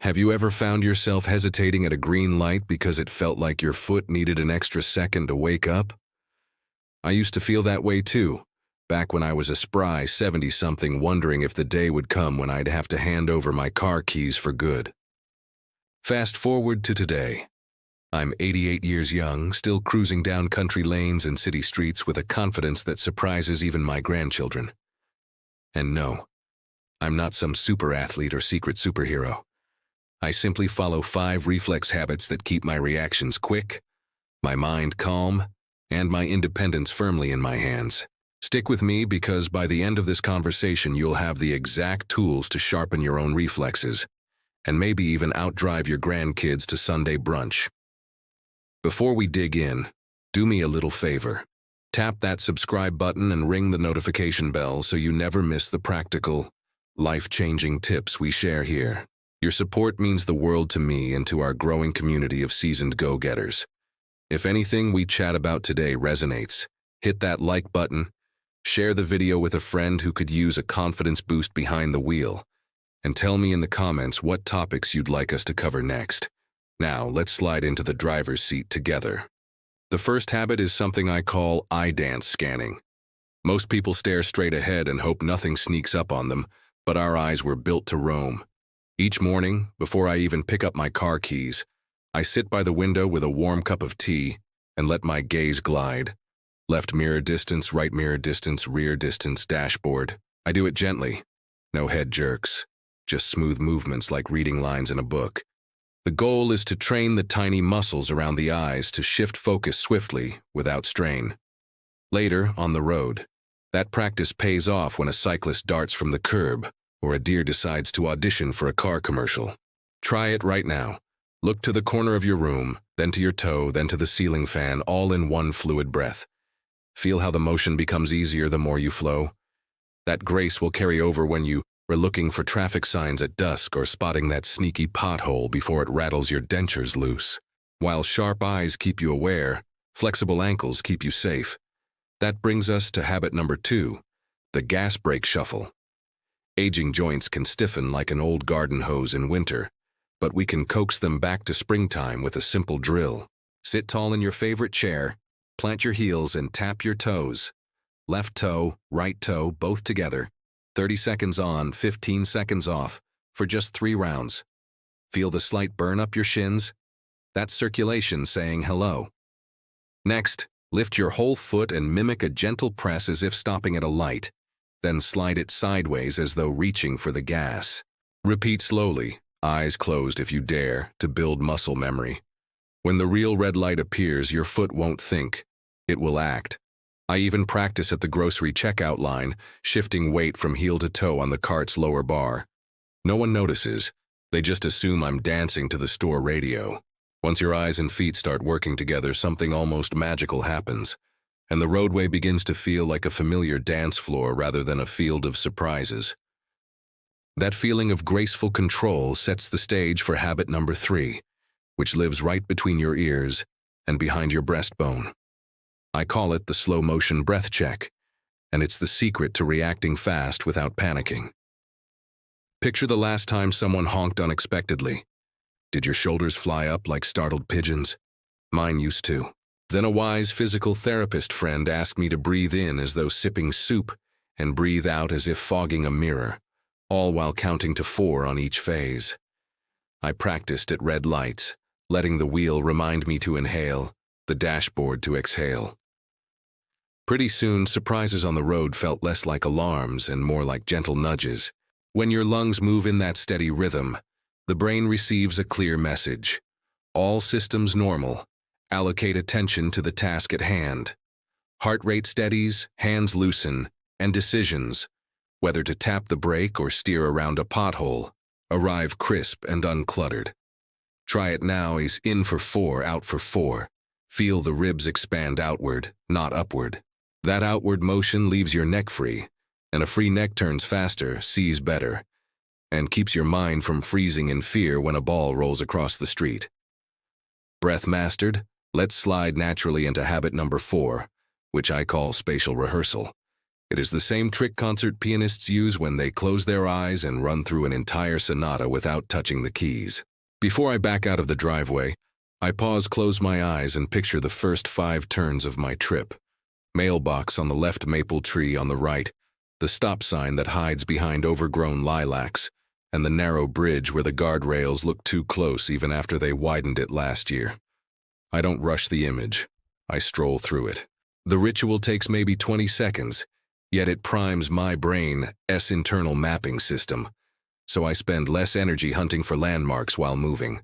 Have you ever found yourself hesitating at a green light because it felt like your foot needed an extra second to wake up? I used to feel that way too, back when I was a spry 70-something wondering if the day would come when I'd have to hand over my car keys for good. Fast forward to today. I'm 88 years young, still cruising down country lanes and city streets with a confidence that surprises even my grandchildren. And no, I'm not some super athlete or secret superhero. I simply follow 5 reflex habits that keep my reactions quick, my mind calm, and my independence firmly in my hands. Stick with me because by the end of this conversation you'll have the exact tools to sharpen your own reflexes, and maybe even outdrive your grandkids to Sunday brunch. Before we dig in, do me a little favor. Tap that subscribe button and ring the notification bell so you never miss the practical, life-changing tips we share here. Your support means the world to me and to our growing community of seasoned go-getters. If anything we chat about today resonates, hit that like button, share the video with a friend who could use a confidence boost behind the wheel, and tell me in the comments what topics you'd like us to cover next. Now, let's slide into the driver's seat together. The first habit is something I call eye dance scanning. Most people stare straight ahead and hope nothing sneaks up on them, but our eyes were built to roam. Each morning, before I even pick up my car keys, I sit by the window with a warm cup of tea and let my gaze glide. Left mirror distance, right mirror distance, rear distance, dashboard. I do it gently. No head jerks, just smooth movements like reading lines in a book. The goal is to train the tiny muscles around the eyes to shift focus swiftly without strain. Later, on the road, that practice pays off when a cyclist darts from the curb or a deer decides to audition for a car commercial. Try it right now. Look to the corner of your room, then to your toe, then to the ceiling fan, all in one fluid breath. Feel how the motion becomes easier the more you flow. That grace will carry over when you are looking for traffic signs at dusk or spotting that sneaky pothole before it rattles your dentures loose. While sharp eyes keep you aware, flexible ankles keep you safe. That brings us to habit number 2, the gas brake shuffle. Aging joints can stiffen like an old garden hose in winter, but we can coax them back to springtime with a simple drill. Sit tall in your favorite chair, plant your heels and tap your toes. Left toe, right toe, both together. 30 seconds on, 15 seconds off, for just 3 rounds. Feel the slight burn up your shins? That's circulation saying hello. Next, lift your whole foot and mimic a gentle press as if stopping at a light. Then slide it sideways as though reaching for the gas. Repeat slowly, eyes closed if you dare, to build muscle memory. When the real red light appears, your foot won't think, it will act. I even practice at the grocery checkout line, shifting weight from heel to toe on the cart's lower bar. No one notices, they just assume I'm dancing to the store radio. Once your eyes and feet start working together, something almost magical happens, and the roadway begins to feel like a familiar dance floor rather than a field of surprises. That feeling of graceful control sets the stage for habit number 3, which lives right between your ears and behind your breastbone. I call it the slow-motion breath check, and it's the secret to reacting fast without panicking. Picture the last time someone honked unexpectedly. Did your shoulders fly up like startled pigeons? Mine used to. Then a wise physical therapist friend asked me to breathe in as though sipping soup and breathe out as if fogging a mirror, all while counting to 4 on each phase. I practiced at red lights, letting the wheel remind me to inhale, the dashboard to exhale. Pretty soon, surprises on the road felt less like alarms and more like gentle nudges. When your lungs move in that steady rhythm, the brain receives a clear message. All systems normal. Allocate attention to the task at hand. Heart rate steadies, hands loosen, and decisions, whether to tap the brake or steer around a pothole, arrive crisp and uncluttered. Try it now is in for 4, out for 4. Feel the ribs expand outward, not upward. That outward motion leaves your neck free, and a free neck turns faster, sees better, and keeps your mind from freezing in fear when a ball rolls across the street. Breath mastered? Let's slide naturally into habit number 4, which I call spatial rehearsal. It is the same trick concert pianists use when they close their eyes and run through an entire sonata without touching the keys. Before I back out of the driveway, I pause, close my eyes, and picture the first 5 turns of my trip. Mailbox on the left, maple tree on the right, the stop sign that hides behind overgrown lilacs, and the narrow bridge where the guardrails look too close even after they widened it last year. I don't rush the image. I stroll through it. The ritual takes maybe 20 seconds, yet it primes my brain's internal mapping system, so I spend less energy hunting for landmarks while moving.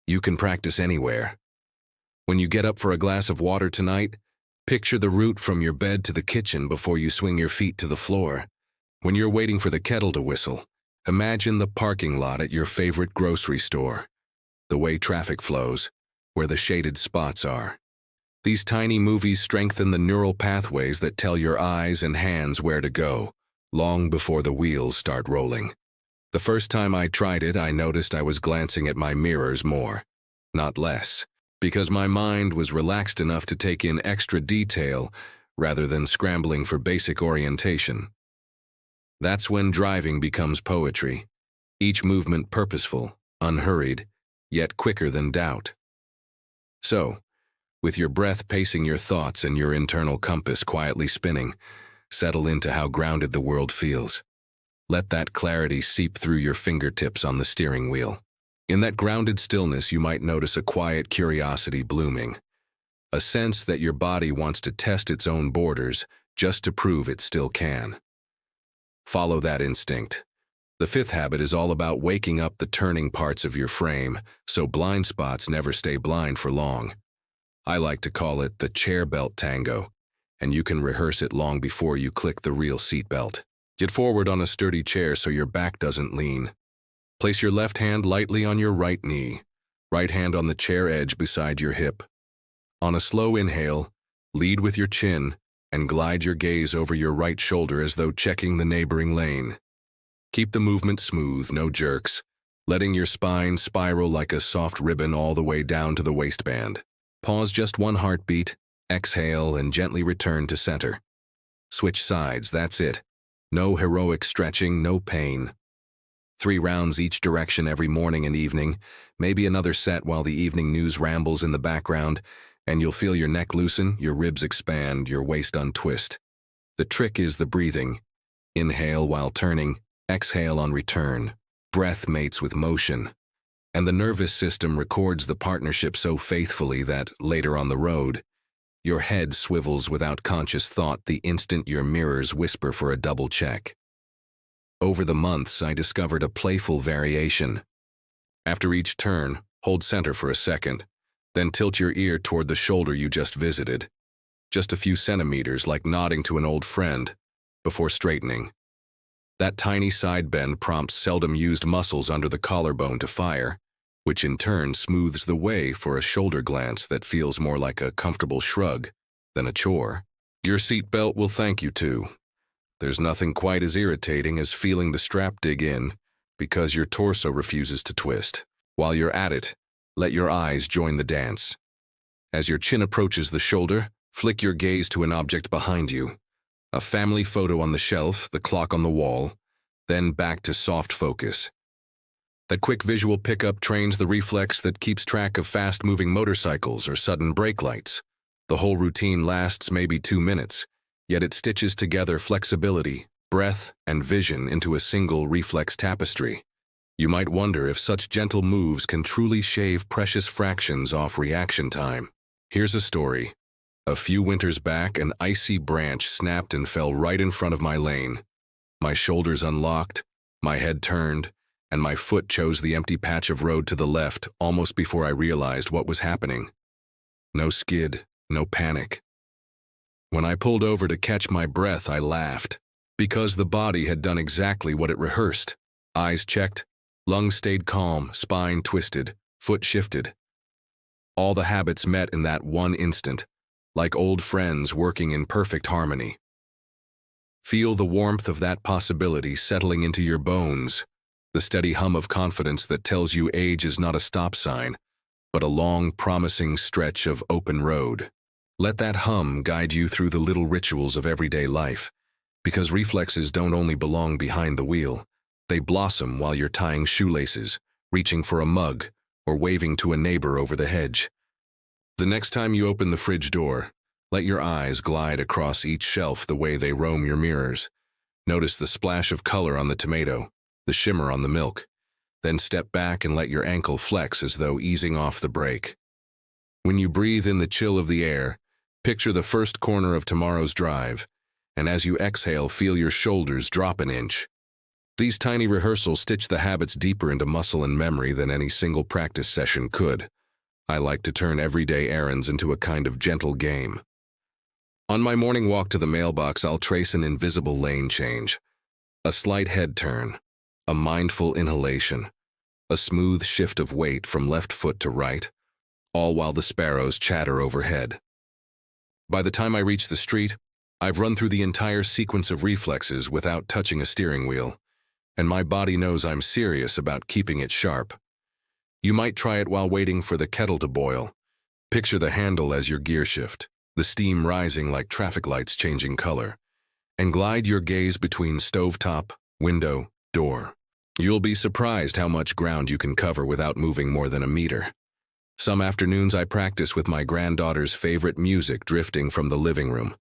You can practice anywhere. When you get up for a glass of water tonight, picture the route from your bed to the kitchen before you swing your feet to the floor. When you're waiting for the kettle to whistle, imagine the parking lot at your favorite grocery store, the way traffic flows, where the shaded spots are. These tiny movies strengthen the neural pathways that tell your eyes and hands where to go, long before the wheels start rolling. The first time I tried it, I noticed I was glancing at my mirrors more, not less, because my mind was relaxed enough to take in extra detail rather than scrambling for basic orientation. That's when driving becomes poetry, each movement purposeful, unhurried, yet quicker than doubt. So, with your breath pacing your thoughts and your internal compass quietly spinning, settle into how grounded the world feels. Let that clarity seep through your fingertips on the steering wheel. In that grounded stillness, you might notice a quiet curiosity blooming, a sense that your body wants to test its own borders just to prove it still can. Follow that instinct. The 5th habit is all about waking up the turning parts of your frame so blind spots never stay blind for long. I like to call it the chair belt tango, and you can rehearse it long before you click the real seatbelt. Get forward on a sturdy chair so your back doesn't lean. Place your left hand lightly on your right knee, right hand on the chair edge beside your hip. On a slow inhale, lead with your chin and glide your gaze over your right shoulder as though checking the neighboring lane. Keep the movement smooth, no jerks, letting your spine spiral like a soft ribbon all the way down to the waistband. Pause just 1 heartbeat, exhale, and gently return to center. Switch sides, that's it. No heroic stretching, no pain. 3 rounds each direction every morning and evening, maybe another set while the evening news rambles in the background, and you'll feel your neck loosen, your ribs expand, your waist untwist. The trick is the breathing. Inhale while turning, exhale on return. Breath mates with motion. And the nervous system records the partnership so faithfully that, later on the road, your head swivels without conscious thought the instant your mirrors whisper for a double check. Over the months, I discovered a playful variation. After each turn, hold center for a second, then tilt your ear toward the shoulder you just visited, just a few centimeters like nodding to an old friend, before straightening. That tiny side bend prompts seldom-used muscles under the collarbone to fire, which in turn smooths the way for a shoulder glance that feels more like a comfortable shrug than a chore. Your seatbelt will thank you too. There's nothing quite as irritating as feeling the strap dig in because your torso refuses to twist. While you're at it, let your eyes join the dance. As your chin approaches the shoulder, flick your gaze to an object behind you. A family photo on the shelf, the clock on the wall, then back to soft focus. That quick visual pickup trains the reflex that keeps track of fast-moving motorcycles or sudden brake lights. The whole routine lasts maybe 2 minutes, yet it stitches together flexibility, breath, and vision into a single reflex tapestry. You might wonder if such gentle moves can truly shave precious fractions off reaction time. Here's a story. A few winters back, an icy branch snapped and fell right in front of my lane. My shoulders unlocked, my head turned, and my foot chose the empty patch of road to the left almost before I realized what was happening. No skid, no panic. When I pulled over to catch my breath, I laughed, because the body had done exactly what it rehearsed. Eyes checked, lungs stayed calm, spine twisted, foot shifted. All the habits met in that one instant, like old friends working in perfect harmony. Feel the warmth of that possibility settling into your bones, the steady hum of confidence that tells you age is not a stop sign, but a long, promising stretch of open road. Let that hum guide you through the little rituals of everyday life, Because reflexes don't only belong behind the wheel, they blossom while you're tying shoelaces, reaching for a mug, or waving to a neighbor over the hedge. The next time you open the fridge door, let your eyes glide across each shelf the way they roam your mirrors. Notice the splash of color on the tomato, the shimmer on the milk. Then step back and let your ankle flex as though easing off the brake. When you breathe in the chill of the air, picture the first corner of tomorrow's drive, and as you exhale, feel your shoulders drop an inch. These tiny rehearsals stitch the habits deeper into muscle and memory than any single practice session could. I like to turn everyday errands into a kind of gentle game. On my morning walk to the mailbox, I'll trace an invisible lane change. A slight head turn, a mindful inhalation, a smooth shift of weight from left foot to right, all while the sparrows chatter overhead. By the time I reach the street, I've run through the entire sequence of reflexes without touching a steering wheel, and my body knows I'm serious about keeping it sharp. You might try it while waiting for the kettle to boil. Picture the handle as your gear shift, the steam rising like traffic lights changing color, and glide your gaze between stovetop, window, door. You'll be surprised how much ground you can cover without moving more than a meter. Some afternoons I practice with my granddaughter's favorite music drifting from the living room.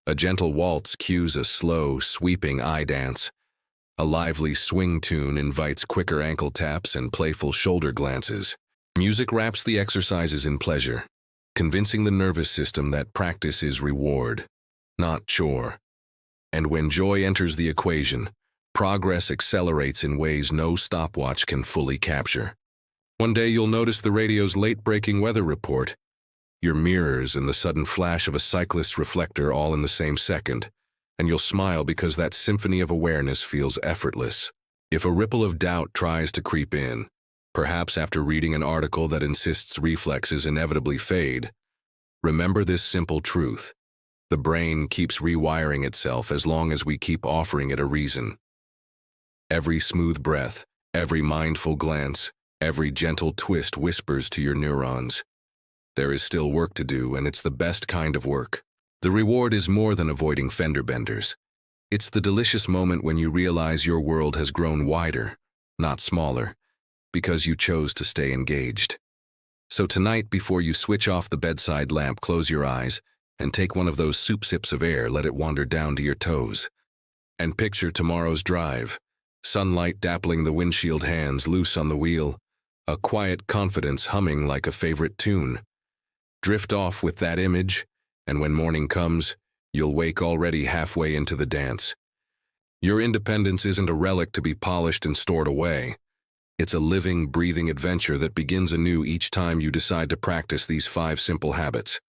A gentle waltz cues a slow, sweeping eye dance. A lively swing tune invites quicker ankle taps and playful shoulder glances. Music wraps the exercises in pleasure, convincing the nervous system that practice is reward, not chore. And when joy enters the equation, progress accelerates in ways no stopwatch can fully capture. One day you'll notice the radio's late-breaking weather report, your mirrors and the sudden flash of a cyclist's reflector all in the same second, and you'll smile because that symphony of awareness feels effortless. If a ripple of doubt tries to creep in, perhaps after reading an article that insists reflexes inevitably fade, remember this simple truth. The brain keeps rewiring itself as long as we keep offering it a reason. Every smooth breath, every mindful glance, every gentle twist whispers to your neurons, there is still work to do, and it's the best kind of work. The reward is more than avoiding fender benders. It's the delicious moment when you realize your world has grown wider, not smaller, because you chose to stay engaged. So tonight, before you switch off the bedside lamp, close your eyes and take one of those soup sips of air, let it wander down to your toes. And picture tomorrow's drive, sunlight dappling the windshield, hands loose on the wheel, a quiet confidence humming like a favorite tune. Drift off with that image, and when morning comes, you'll wake already halfway into the dance. Your independence isn't a relic to be polished and stored away. It's a living, breathing adventure that begins anew each time you decide to practice these 5 simple habits.